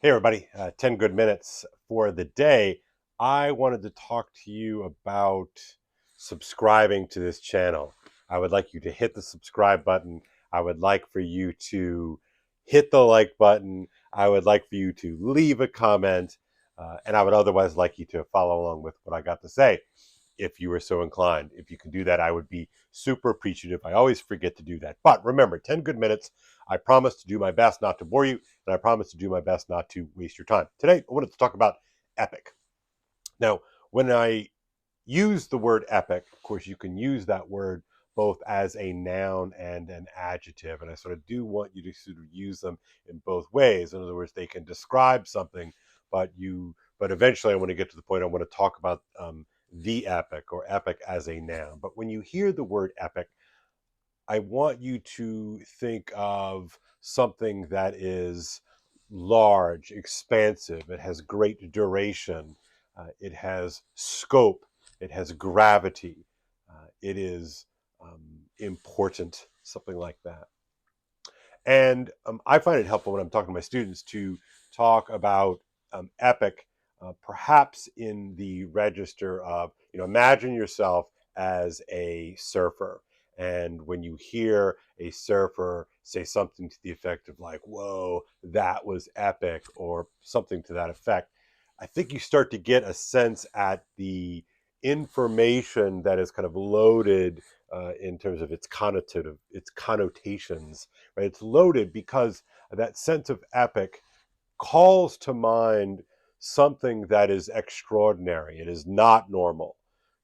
Hey, everybody, 10 good minutes for the day. I wanted to talk to you about subscribing to this channel. I would like you to hit the subscribe button. I would like for you to hit the like button. I would like for you to leave a comment. And I would otherwise like you to follow along with what I got to say if you were so inclined. If you can do that, I would be super appreciative. I always forget to do that. But remember, 10 good minutes. I promise to do my best not to bore you, and I promise to do my best not to waste your time. Today, I wanted to talk about epic. Now, when I use the word epic, of course, you can use that word both as a noun and an adjective. And I sort of do want you to sort of use them in both ways. In other words, they can describe something, but eventually I want to get to the point I want to talk about the epic or epic as a noun. But when you hear the word epic, I want you to think of something that is large, expansive. It has great duration. It has scope. It has gravity. It is important, something like that. And I find it helpful when I'm talking to my students to talk about epic, perhaps in the register of, imagine yourself as a surfer. And when you hear a surfer say something to the effect of, like, whoa, that was epic, or something to that effect, I think you start to get a sense at the information that is kind of loaded in terms of its connotative, its connotations, right? It's loaded because that sense of epic calls to mind something that is extraordinary. It is not normal.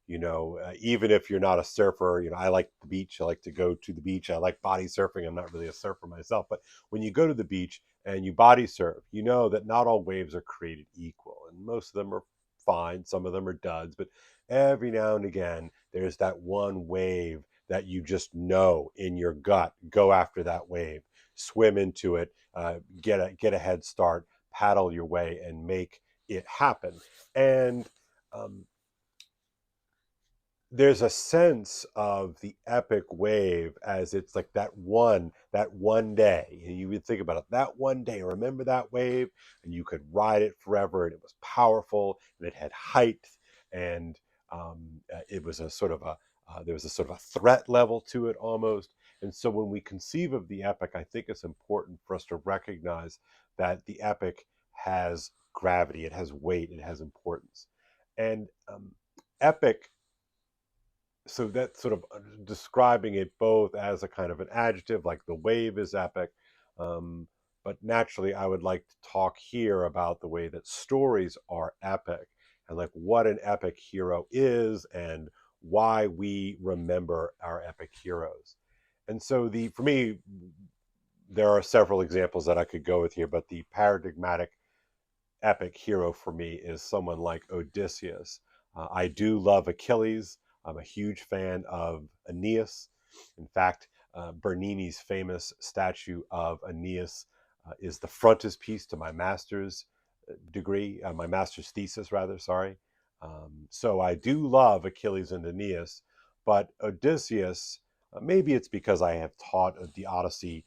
Even if you're not a surfer, I like the beach. I like to go to the beach. I like body surfing. I'm not really a surfer myself, but when you go to the beach and you body surf, you know that not all waves are created equal, and most of them are fine. Some of them are duds, but every now and again, there's that one wave that you just know in your gut. Go after that wave, swim into it, get a head start, paddle your way, and make it happen. And um, there's a sense of the epic wave as it's like that one day, and you would think about it, that one day, remember that wave, and you could ride it forever, and it was powerful, and it had height, and it was a sort of a there was a sort of a threat level to it almost. And so when we conceive of the epic, I think it's important for us to recognize that the epic has gravity, it has weight, it has importance. And epic, so that's sort of describing it both as a kind of an adjective, like the wave is epic. Um, but naturally, I would like to talk here about the way that stories are epic, and like what an epic hero is and why we remember our epic heroes. And so, for me, there are several examples that I could go with here, but the paradigmatic epic hero for me is someone like Odysseus. I do love Achilles. I'm a huge fan of Aeneas. In fact, Bernini's famous statue of Aeneas is the frontispiece to my master's degree, my master's thesis, rather, sorry. So I do love Achilles and Aeneas, but Odysseus, maybe it's because I have taught the Odyssey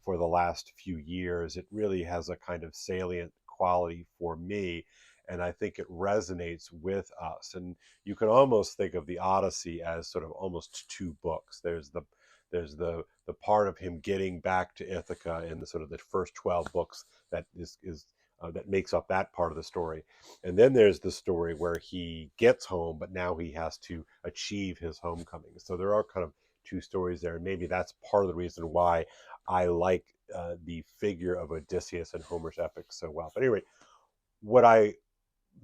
for the last few years, it really has a kind of salient quality for me. And I think it resonates with us. And you can almost think of the Odyssey as sort of almost two books. There's the part of him getting back to Ithaca in the sort of the first 12 books that is that makes up that part of the story. And then there's the story where he gets home, but now he has to achieve his homecoming. So there are kind of two stories there. And maybe that's part of the reason why I like the figure of Odysseus in Homer's epics so well. But anyway, what I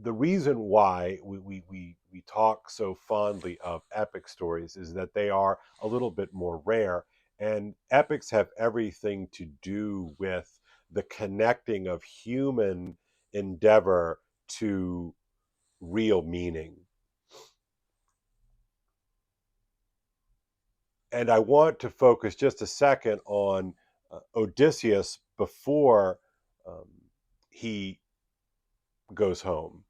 the reason why we talk so fondly of epic stories is that they are a little bit more rare, and epics have everything to do with the connecting of human endeavor to real meaning. And I want to focus just a second on Odysseus before um, he goes home.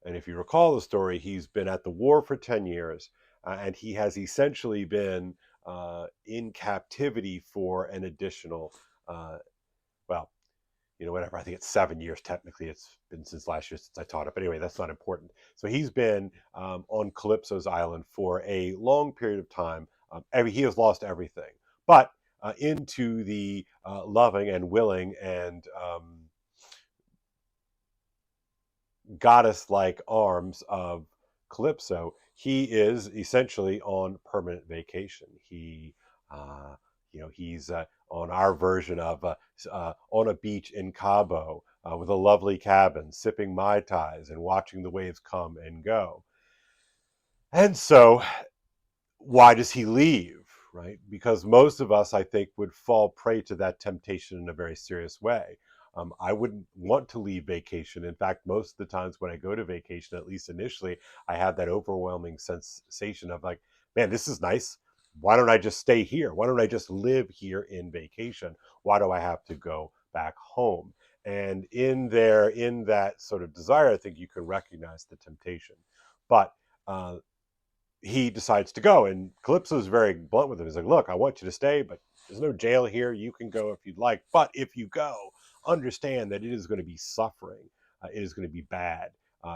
And if you recall the story, he's been at the war for 10 years, and he has essentially been in captivity for an additional, uh, well, whatever. I think it's 7 years technically. It's been since last year since I taught it. But anyway, that's not important. So he's been on Calypso's island for a long period of time. He has lost everything, but into the loving and willing and goddess-like arms of Calypso, he is essentially on permanent vacation. He's on our version of on a beach in Cabo with a lovely cabin, sipping mai tais and watching the waves come and go. And so why does he leave, right? Because most of us, I think, would fall prey to that temptation in a very serious way. I wouldn't want to leave vacation. In fact, most of the times when I go to vacation, at least initially, I have that overwhelming sensation of like, man, this is nice. Why don't I just stay here? Why don't I just live here in vacation? Why do I have to go back home? And in that sort of desire, I think you can recognize the temptation. But he decides to go, and Calypso's very blunt with him. He's like, look, I want you to stay, but there's no jail here. You can go if you'd like, but if you go, understand that it is going to be suffering. It is going to be bad.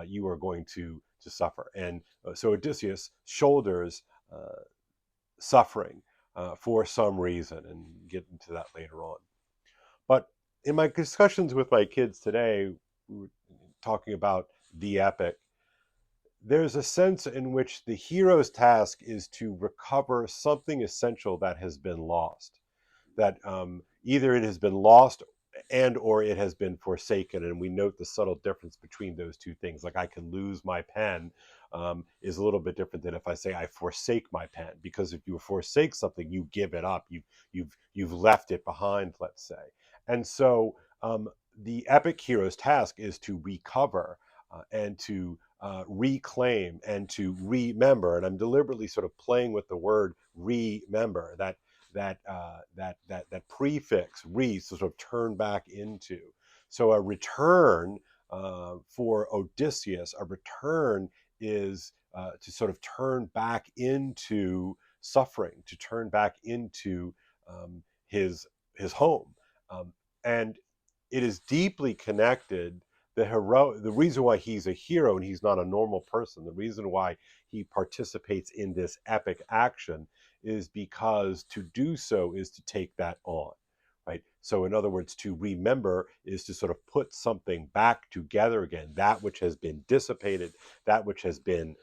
You are going to suffer. And so Odysseus shoulders suffering for some reason, and get into that later on. But in my discussions with my kids today, we were talking about the epic. There's a sense in which the hero's task is to recover something essential that has been lost, that either it has been lost and or it has been forsaken. And we note the subtle difference between those two things. Like I can lose my pen is a little bit different than if I say I forsake my pen, because if you forsake something, you give it up. You've left it behind, let's say. And so the epic hero's task is to recover and to reclaim and to remember. And I'm deliberately sort of playing with the word remember, that prefix re, so sort of turn back into. So a return for Odysseus, a return is to sort of turn back into suffering, to turn back into his home, and it is deeply connected. The reason why he's a hero and he's not a normal person, the reason why he participates in this epic action is because to do so is to take that on, right? So in other words, to remember is to sort of put something back together again, that which has been dissipated, that which has been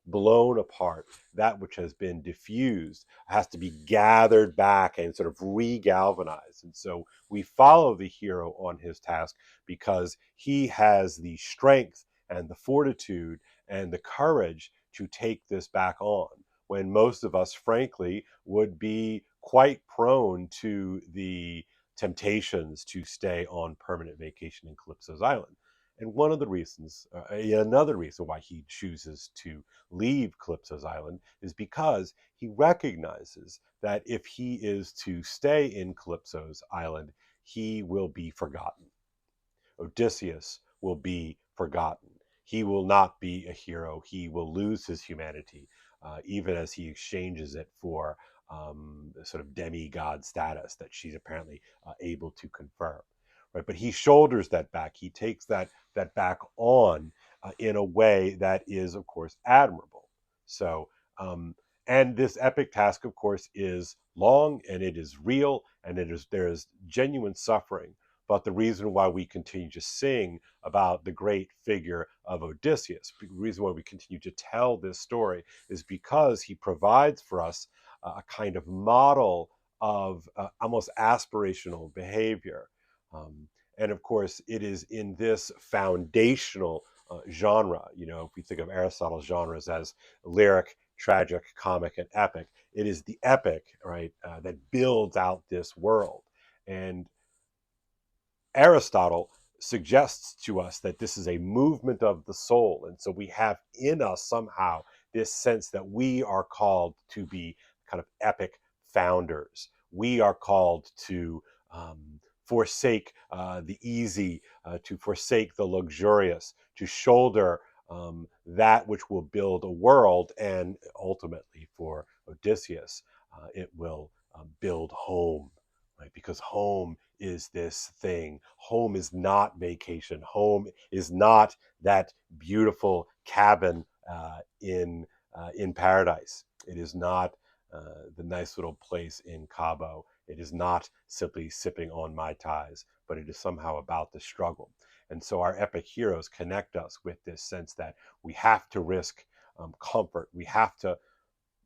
blown apart, that which has been diffused has to be gathered back and sort of regalvanized. And so we follow the hero on his task because he has the strength and the fortitude and the courage to take this back on, when most of us, frankly, would be quite prone to the temptations to stay on permanent vacation in Calypso's island. And one of the reasons, another reason why he chooses to leave Calypso's island is because he recognizes that if he is to stay in Calypso's island, he will be forgotten. Odysseus will be forgotten. He will not be a hero. He will lose his humanity, even as he exchanges it for the sort of demigod status that she's apparently able to confer. Right, but he shoulders that back. He takes that back on in a way that is, of course, admirable. So, and this epic task, of course, is long and it is real and there is genuine suffering. But the reason why we continue to sing about the great figure of Odysseus, the reason why we continue to tell this story, is because he provides for us a kind of model of almost aspirational behavior. And of course, it is in this foundational genre, if we think of Aristotle's genres as lyric, tragic, comic, and epic, it is the epic, right, that builds out this world. And Aristotle suggests to us that this is a movement of the soul. And so we have in us somehow this sense that we are called to be kind of epic founders. We are called to forsake the easy, to forsake the luxurious, to shoulder that which will build a world. And ultimately for Odysseus, it will build home, right? Because home is this thing. Home is not vacation. Home is not that beautiful cabin in paradise. It is not the nice little place in Cabo. It is not simply sipping on Mai Tais, but it is somehow about the struggle. And so our epic heroes connect us with this sense that we have to risk comfort. We have to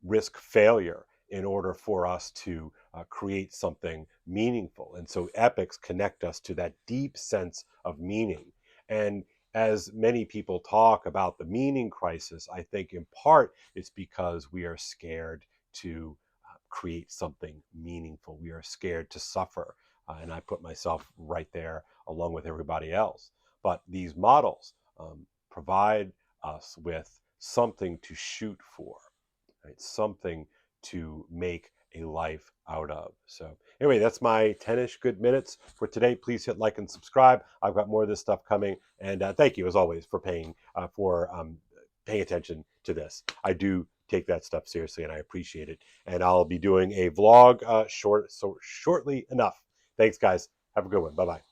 risk failure in order for us to create something meaningful. And so epics connect us to that deep sense of meaning. And as many people talk about the meaning crisis, I think in part it's because we are scared to create something meaningful. We are scared to suffer. And I put myself right there along with everybody else. But these models provide us with something to shoot for, right? Something to make a life out of. So anyway, that's my 10-ish good minutes for today. Please hit like and subscribe. I've got more of this stuff coming, and thank you as always for paying attention to this. I do take that stuff seriously, and I appreciate it. And I'll be doing a vlog shortly enough. Thanks, guys. Have a good one. Bye bye.